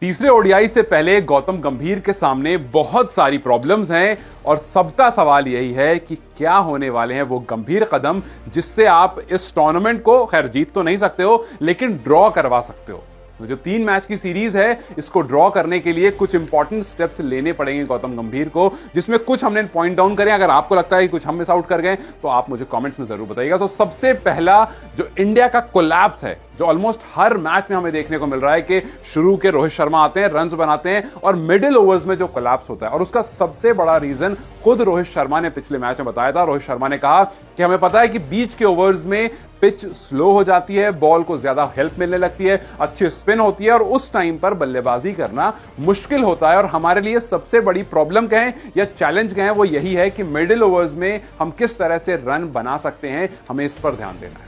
तीसरे ओडीआई से पहले गौतम गंभीर के सामने बहुत सारी प्रॉब्लम्स हैं और सबका सवाल यही है कि क्या होने वाले हैं वो गंभीर कदम जिससे आप इस टूर्नामेंट को खैर जीत तो नहीं सकते हो लेकिन ड्रॉ करवा सकते हो। तो जो 3 मैच की सीरीज है इसको ड्रॉ करने के लिए कुछ इंपॉर्टेंट स्टेप्स लेने पड़ेंगे गौतम गंभीर को, जिसमें कुछ हमने पॉइंट डाउन करें। अगर आपको लगता है कि कुछ हम मिस आउट कर गए तो आप मुझे कमेंट्स में जरूर बताइएगा। तो सबसे पहला जो इंडिया का कोलैप्स है, जो ऑलमोस्ट हर मैच में हमें देखने को मिल रहा है कि शुरू के रोहित शर्मा आते हैं, रन्स बनाते हैं और मिडिल ओवर्स में जो कोलैप्स होता है, और उसका सबसे बड़ा रीजन खुद रोहित शर्मा ने पिछले मैच में बताया था। रोहित शर्मा ने कहा कि हमें पता है कि बीच के ओवर्स में पिच स्लो हो जाती है, बॉल को ज्यादा हेल्प मिलने लगती है, अच्छी स्पिन होती है और उस टाइम पर बल्लेबाजी करना मुश्किल होता है। और हमारे लिए सबसे बड़ी प्रॉब्लम कहें या चैलेंज कहें वो यही है कि मिडिल ओवर्स में हम किस तरह से रन बना सकते हैं, हमें इस पर ध्यान देना है।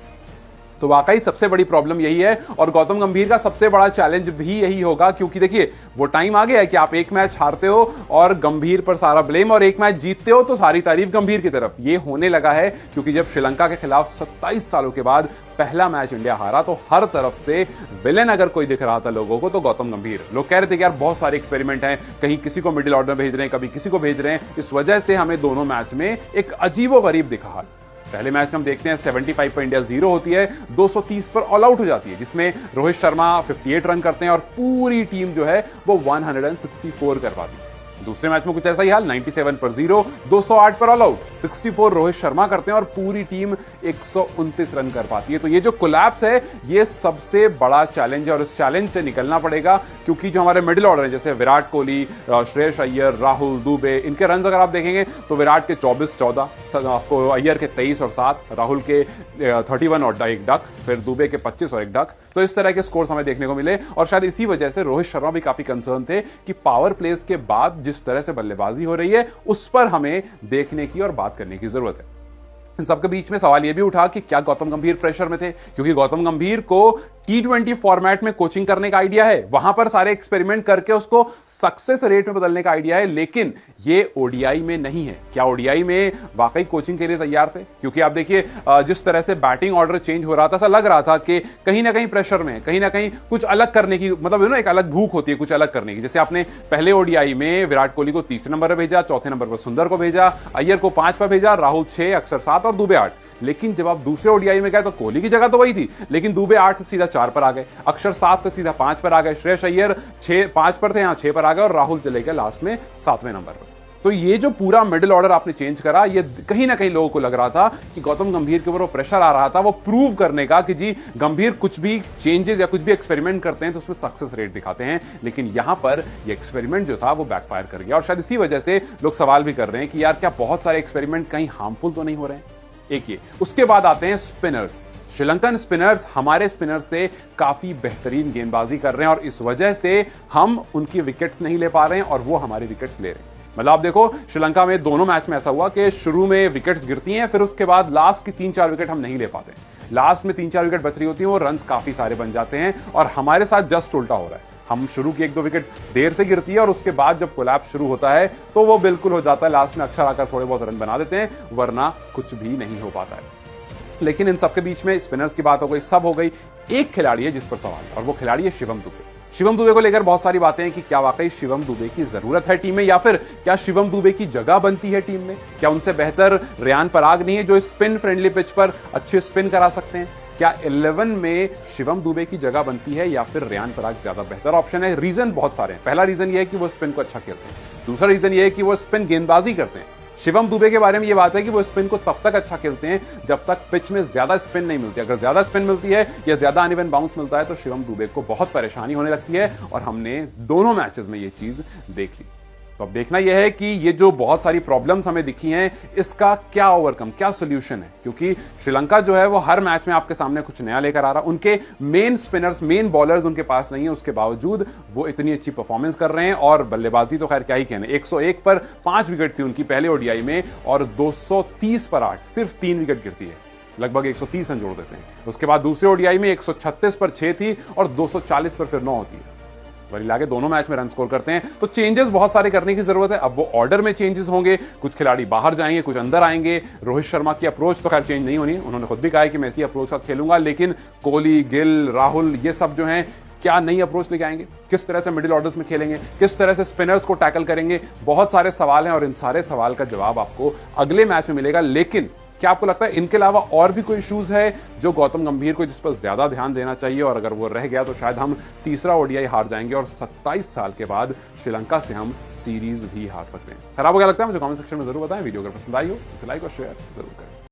तो वाकई सबसे बड़ी प्रॉब्लम यही है और गौतम गंभीर का सबसे बड़ा चैलेंज भी यही होगा, क्योंकि देखिए वो टाइम आ गया है कि आप एक मैच हारते हो और गंभीर पर सारा ब्लेम, और एक मैच जीतते हो तो सारी तारीफ गंभीर की तरफ। ये होने लगा है क्योंकि जब श्रीलंका के खिलाफ 27 सालों के बाद पहला मैच इंडिया हारा तो हर तरफ से विलेन अगर कोई दिख रहा था लोगों को तो गौतम गंभीर। लोग कह रहे थे कि यार बहुत सारे एक्सपेरिमेंट हैं, कहीं किसी को मिडिल ऑर्डर भेज रहे हैं, कभी किसी को भेज रहे हैं। इस वजह से हमें दोनों मैच में एक अजीबोगरीब दिखा हाल। पहले मैच में हम देखते हैं 75 पर इंडिया 0 होती है, 230 पर ऑल आउट हो जाती है, जिसमें रोहित शर्मा 58 रन करते हैं और पूरी टीम जो है वो 164 कर पाती है। दूसरे मैच में कुछ ऐसा ही हाल, 97 पर 0, 208 पर ऑल आउट, 64 रोहित शर्मा करते हैं और पूरी टीम 129 रन कर पाती है। तो ये जो कोलैप्स है ये सबसे बड़ा चैलेंज है और इस चैलेंज से निकलना पड़ेगा, क्योंकि जो हमारे मिडिल ऑर्डर है जैसे विराट कोहली, श्रेयस अय्यर, राहुल, दुबे, इनके रन अगर आप देखेंगे तो विराट के 24-14, आपको अय्यर के 23 और 7, राहुल के 31 और 1 डक, फिर दुबे के 25 और 1 डक। तो इस तरह के स्कोर्स हमें देखने को मिले और शायद इसी वजह से रोहित शर्मा भी काफी कंसर्न थे कि पावर प्लेस के बाद जिस तरह से बल्लेबाजी हो रही है उस पर हमें देखने की और बात करने की जरूरत है। इन सबके बीच में सवाल यह भी उठा कि क्या गौतम गंभीर प्रेशर में थे, क्योंकि गौतम गंभीर को T20 फॉर्मेट में कोचिंग करने का आइडिया है, वहां पर सारे एक्सपेरिमेंट करके उसको सक्सेस रेट में बदलने का आइडिया है, लेकिन ये ओडीआई में नहीं है। क्या ओडीआई में वाकई कोचिंग के लिए तैयार थे? क्योंकि आप देखिए जिस तरह से बैटिंग ऑर्डर चेंज हो रहा था, ऐसा लग रहा था कि कहीं ना कहीं प्रेशर में, कहीं ना कहीं कुछ अलग करने की, मतलब एक अलग भूख होती है कुछ अलग करने की। जैसे आपने पहले ओडीआई में विराट कोहली को 3 नंबर पर भेजा, 4थे नंबर पर सुंदर को भेजा, अय्यर को 5 पर भेजा, राहुल 6, अक्षर 7 और दुबे 8। लेकिन जब आप दूसरे ओडीआई में गए तो कोहली की जगह तो वही थी, लेकिन दुबे 8 से सीधा 4 पर आ गए, अक्षर 7 से सीधा 5 पर आ गए, श्रेयस अय्यर 5 पर थे, यहां 6 पर आ गए और राहुल चले गए लास्ट में 7वें नंबर पर। तो ये जो पूरा मिडिल ऑर्डर आपने चेंज करा, ये कहीं ना कहीं लोगों को लग रहा था कि गौतम गंभीर के ऊपर वो प्रेशर आ रहा था वो प्रूव करने का कि जी गंभीर कुछ भी चेंजेस या कुछ भी एक्सपेरिमेंट करते हैं तो उसमें सक्सेस रेट दिखाते हैं। लेकिन यहां पर ये एक्सपेरिमेंट जो था वो बैकफायर कर गया और शायद इसी वजह से लोग सवाल भी कर रहे हैं कि यार क्या बहुत सारे एक्सपेरिमेंट कहीं हार्मफुल तो नहीं हो रहे हैं। एक ये, उसके बाद आते हैं स्पिनर्स। श्रीलंकन स्पिनर्स हमारे स्पिनर्स से काफी बेहतरीन गेंदबाजी कर रहे हैं और इस वजह से हम उनकी विकेट्स नहीं ले पा रहे हैं और वो हमारी विकेट्स ले रहे हैं। मतलब आप देखो श्रीलंका में दोनों मैच में ऐसा हुआ कि शुरू में विकेट्स गिरती हैं, फिर उसके बाद लास्ट की 3-4 विकेट हम नहीं ले पाते। लास्ट में 3-4 विकेट बच रही होती हैं, वो रन्स काफी सारे बन जाते हैं और हमारे साथ जस्ट उल्टा हो रहा है। हम शुरू की 1-2 विकेट देर से गिरती है और उसके बाद जब कोलैप्स शुरू होता है तो वो बिल्कुल हो जाता है, लास्ट में अक्षर आकर थोड़े बहुत रन बना देते हैं, वरना कुछ भी नहीं हो पाता है। लेकिन इन सबके बीच में स्पिनर्स की बात हो गई, सब हो गई, एक खिलाड़ी है जिस पर सवाल है और वो खिलाड़ी है शिवम दुबे। शिवम दुबे को लेकर बहुत सारी बातें हैं कि क्या वाकई शिवम दुबे की जरूरत है टीम में, या फिर क्या शिवम दुबे की जगह बनती है टीम में? क्या उनसे बेहतर रेयान पराग नहीं है जो स्पिन फ्रेंडली पिच पर अच्छे स्पिन करा सकते हैं? क्या 11 में शिवम दुबे की जगह बनती है या फिर रेयान पराग ज्यादा बेहतर ऑप्शन है? रीजन बहुत सारे हैं। पहला रीजन यह है कि वो स्पिन को अच्छा खेलते हैं, दूसरा रीजन यह है कि वो स्पिन गेंदबाजी करते हैं। शिवम दुबे के बारे में यह बात है कि वो स्पिन को तब तक अच्छा खेलते हैं जब तक पिच में ज्यादा स्पिन नहीं मिलती। अगर ज्यादा स्पिन मिलती है या ज्यादा अनइवन बाउंस मिलता है तो शिवम दुबे को बहुत परेशानी होने लगती है और हमने दोनों मैचेस में यह चीज देख ली। तो अब देखना यह है कि ये जो बहुत सारी प्रॉब्लम्स हमें दिखी हैं इसका क्या ओवरकम, क्या सोल्यूशन है, क्योंकि श्रीलंका जो है वो हर मैच में आपके सामने कुछ नया लेकर आ रहा। उनके मेन स्पिनर्स, मेन बॉलर्स उनके पास नहीं है, उसके बावजूद वो इतनी अच्छी परफॉर्मेंस कर रहे हैं और बल्लेबाजी तो खैर क्या ही कहने। 101 पर 5 विकेट थी उनकी पहले ओडीआई में और 230 पर 8, सिर्फ 3 विकेट गिरती है, लगभग 130 रन जोड़ देते हैं। उसके बाद दूसरे ओडीआई में 136 पर 6 थी और 240 पर फिर 9 होती है। वही लाके दोनों मैच में रन स्कोर करते हैं। तो चेंजेस बहुत सारे करने की जरूरत है। अब वो ऑर्डर में चेंजेस होंगे, कुछ खिलाड़ी बाहर जाएंगे, कुछ अंदर आएंगे। रोहित शर्मा की अप्रोच तो खैर चेंज नहीं होनी, उन्होंने खुद भी कहा है कि मैं इसी अप्रोच का खेलूंगा, लेकिन कोहली, गिल, राहुल ये सब जो हैं क्या नई अप्रोच लेके आएंगे, किस तरह से मिडिल ऑर्डर्स में खेलेंगे, किस तरह से स्पिनर्स को टैकल करेंगे, बहुत सारे सवाल हैं और इन सारे सवाल का जवाब आपको अगले मैच में मिलेगा। लेकिन क्या आपको लगता है इनके अलावा और भी कोई इश्यूज है जो गौतम गंभीर को जिस पर ज्यादा ध्यान देना चाहिए, और अगर वो रह गया तो शायद हम तीसरा ओडीआई हार जाएंगे और 27 साल के बाद श्रीलंका से हम सीरीज भी हार सकते हैं। खैर आपको क्या लगता है मुझे कमेंट सेक्शन में जरूर बताएं। वीडियो अगर पसंद आई हो तो लाइक और शेयर जरूर करें।